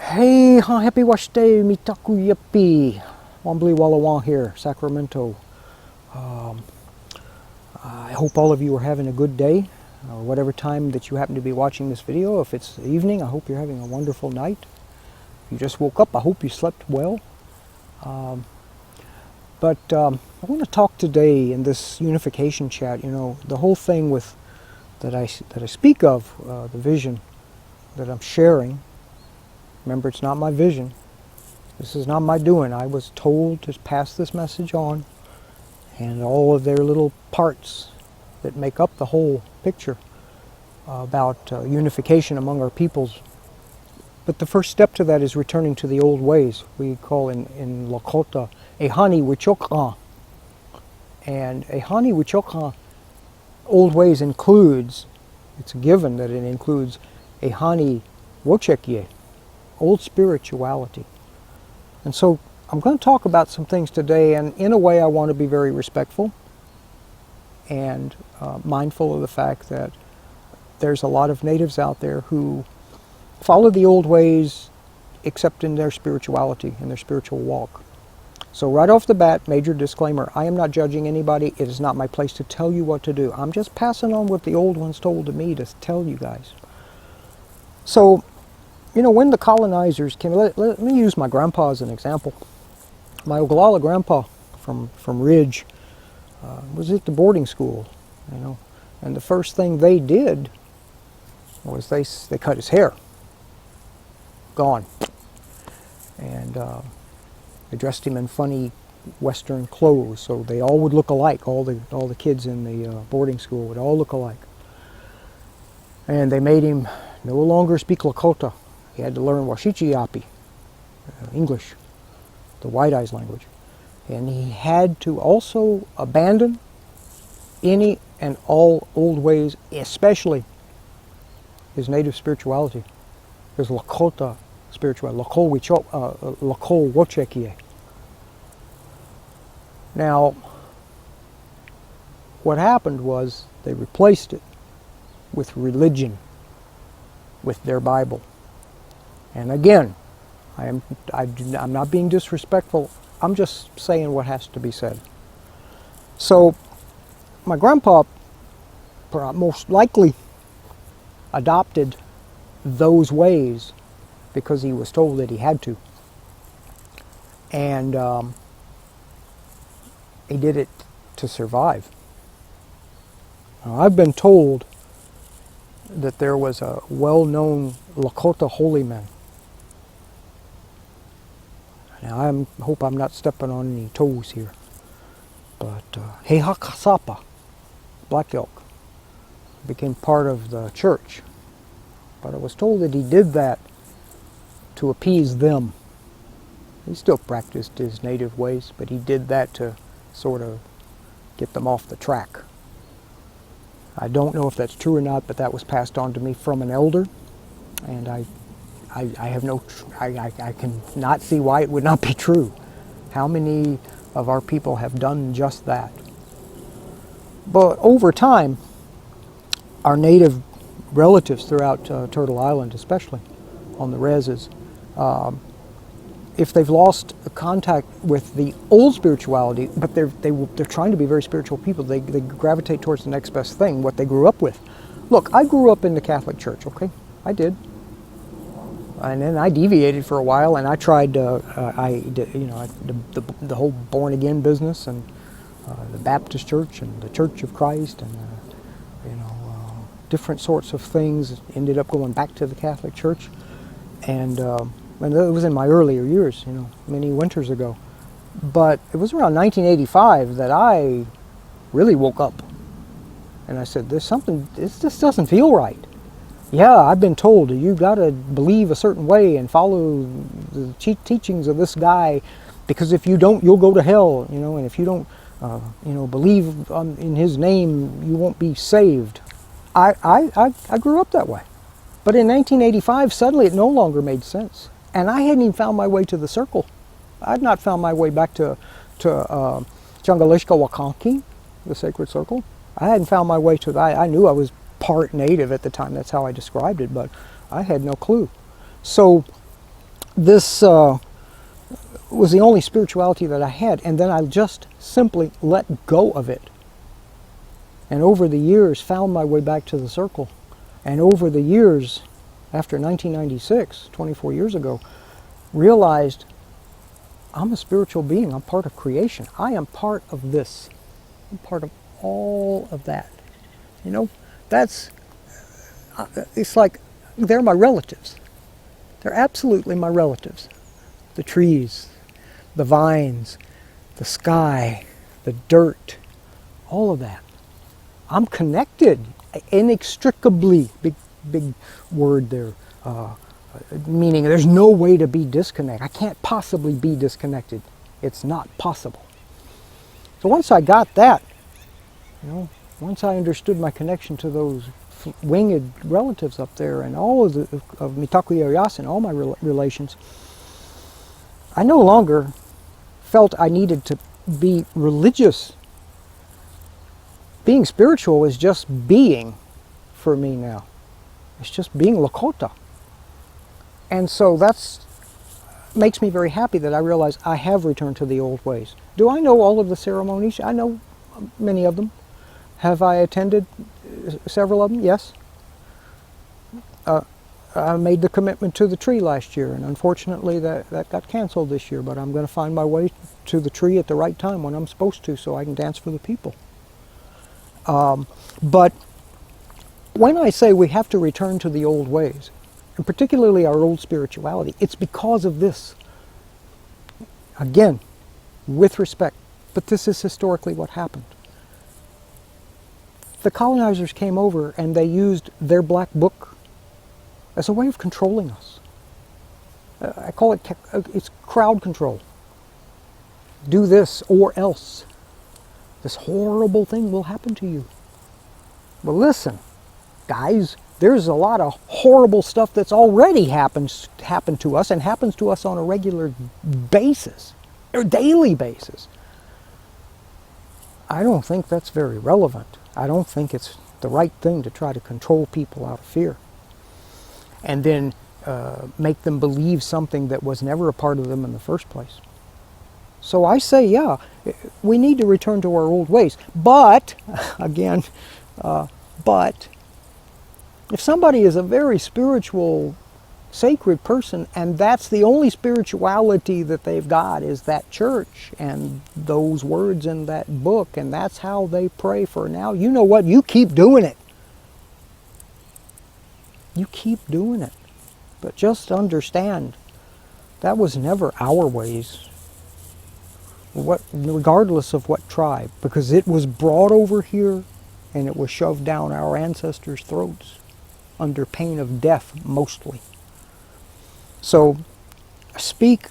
Hey, happy wash day, mitaku yippee. Wambly Wallawan here, Sacramento. I hope all of you are having a good day, or whatever time that you happen to be watching this video. If it's evening, I hope you're having a wonderful night. If you just woke up, I hope you slept well. But I want to talk today in this unification chat. You know, the whole thing with that I speak of, the vision that I'm sharing. Remember, it's not my vision. This is not my doing. I was told to pass this message on, and all of their little parts that make up the whole picture about unification among our peoples. But the first step to that is returning to the old ways. We call in Lakota, Ehani Wichokha. And Ehani Wichokha, old ways includes, it's a given that it includes Ehani Wochekye, old spirituality. And so I'm going to talk about some things today, and in a way I want to be very respectful and mindful of the fact that there's a lot of natives out there who follow the old ways except in their spirituality and their spiritual walk. So right off the bat, major disclaimer, I am not judging anybody. It is not my place to tell you what to do. I'm just passing on what the old ones told to me to tell you guys. So, you know, when the colonizers came, let me use my grandpa as an example. My Oglala grandpa from Ridge was at the boarding school, you know, and the first thing they did was they cut his hair. Gone. And they dressed him in funny Western clothes, so they all would look alike. All the kids in the boarding school would all look alike. And they made him no longer speak Lakota. He had to learn Washichiapi, English, the White Eyes language. And he had to also abandon any and all old ways, especially his native spirituality, his Lakota spirituality, Lako Wochekie. Now, what happened was they replaced it with religion, with their Bible. And again, I'm not being disrespectful. I'm just saying what has to be said. So, my grandpa most likely adopted those ways because he was told that he had to. And he did it to survive. Now, I've been told that there was a well-known Lakota holy man. Now, I hope I'm not stepping on any toes here, but Hehakasapa, Black Elk, became part of the church. But I was told that he did that to appease them. He still practiced his native ways, but he did that to sort of get them off the track. I don't know if that's true or not, but that was passed on to me from an elder, and I can not see why it would not be true. How many of our people have done just that? But over time, our native relatives throughout Turtle Island, especially on the reses, if they've lost contact with the old spirituality, but they're trying to be very spiritual people, they gravitate towards the next best thing, what they grew up with. Look, I grew up in the Catholic Church, okay? I did. And then I deviated for a while, and I tried, the whole born again business, and the Baptist Church and the Church of Christ, and different sorts of things. Ended up going back to the Catholic Church, and it was in my earlier years, you know, many winters ago. But it was around 1985 that I really woke up, and I said, "There's something. This doesn't feel right." Yeah, I've been told you got to believe a certain way and follow the teachings of this guy, because if you don't, you'll go to hell. You know, and if you don't, believe in his name, you won't be saved. I grew up that way, but in 1985, suddenly it no longer made sense, and I hadn't even found my way to the circle. I'd not found my way back to Changalishka Wakanki, the sacred circle. I hadn't found my way to that. I knew I was part native at the time. That's how I described it, but I had no clue. So this was the only spirituality that I had, and then I just simply let go of it. And over the years, found my way back to the circle. And over the years, after 1996, 24 years ago, realized I'm a spiritual being. I'm part of creation. I am part of this. I'm part of all of that. You know, that's, it's like they're my relatives. They're absolutely my relatives. The trees, the vines, the sky, the dirt, all of that. I'm connected inextricably, big word there, meaning there's no way to be disconnected. I can't possibly be disconnected. It's not possible. So once I got that, you know, once I understood my connection to those winged relatives up there and all of Mitaku Yayasin, all my relations, I no longer felt I needed to be religious. Being spiritual is just being for me now. It's just being Lakota. And so that's makes me very happy that I realize I have returned to the old ways. Do I know all of the ceremonies? I know many of them. Have I attended several of them? Yes. I made the commitment to the tree last year, and unfortunately that got canceled this year, but I'm going to find my way to the tree at the right time when I'm supposed to, so I can dance for the people. But when I say we have to return to the old ways, and particularly our old spirituality, it's because of this. Again, with respect, but this is historically what happened. The colonizers came over and they used their black book as a way of controlling us. I call it, it's crowd control. Do this or else. This horrible thing will happen to you. But listen, guys, there's a lot of horrible stuff that's already happened to us and happens to us on a regular basis, or daily basis. I don't think that's very relevant. I don't think it's the right thing to try to control people out of fear and then make them believe something that was never a part of them in the first place. So I say, yeah, we need to return to our old ways. But, again, but if somebody is a very spiritual, sacred person, and that's the only spirituality that they've got is that church and those words in that book, and that's how they pray for now, you know what? You keep doing it. You keep doing it. But just understand, that was never our ways. Regardless of what tribe, because it was brought over here and it was shoved down our ancestors' throats under pain of death mostly. So I speak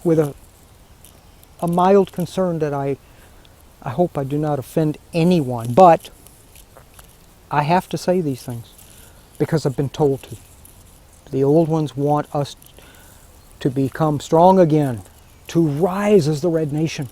with a mild concern that I hope I do not offend anyone, but I have to say these things because I've been told to. The old ones want us to become strong again, to rise as the Red Nation,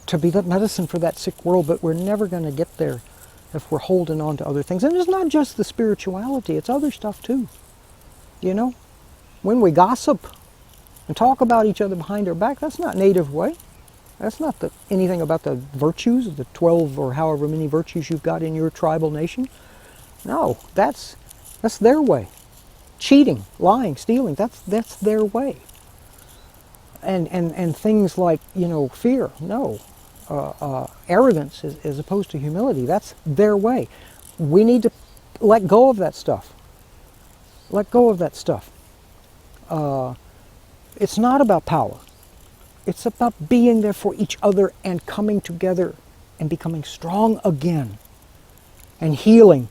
to be the medicine for that sick world, but we're never going to get there if we're holding on to other things. And it's not just the spirituality, it's other stuff too. You know, when we gossip and talk about each other behind our back, that's not Native way. That's not anything about the virtues, the 12 or however many virtues you've got in your tribal nation. No, that's their way. Cheating, lying, stealing, that's their way. And things like, you know, fear, no. Arrogance as opposed to humility, that's their way. We need to let go of that stuff. Let go of that stuff. It's not about power. It's about being there for each other and coming together and becoming strong again and healing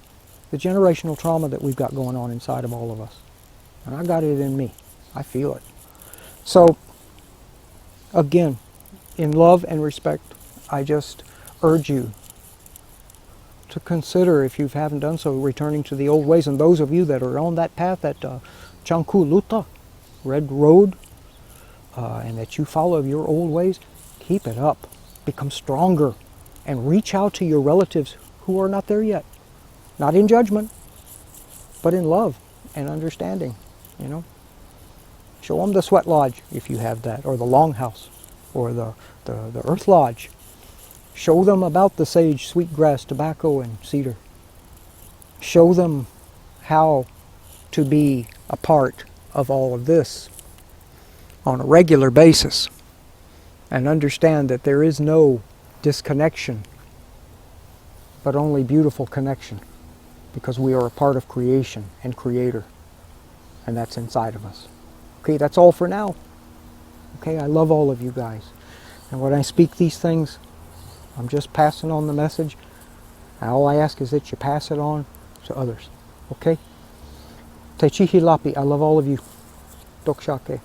the generational trauma that we've got going on inside of all of us. And I got it in me. I feel it. So, again, in love and respect, I just urge you to consider, if you haven't done so, returning to the old ways. And those of you that are on that path, that Chanku Luta, Red Road, and that you follow your old ways, keep it up. Become stronger. And reach out to your relatives who are not there yet. Not in judgment, but in love and understanding, you know. Show them the sweat lodge if you have that, or the longhouse, or the earth lodge. Show them about the sage, sweetgrass, tobacco, and cedar. Show them how to be a part of all of this on a regular basis, and understand that there is no disconnection, but only beautiful connection, because we are a part of creation and Creator, and that's inside of us. Okay, that's all for now. Okay, I love all of you guys, and when I speak these things, I'm just passing on the message. All I ask is that you pass it on to others. Okay? Te chihi lapi, I love all of you. Tok shake.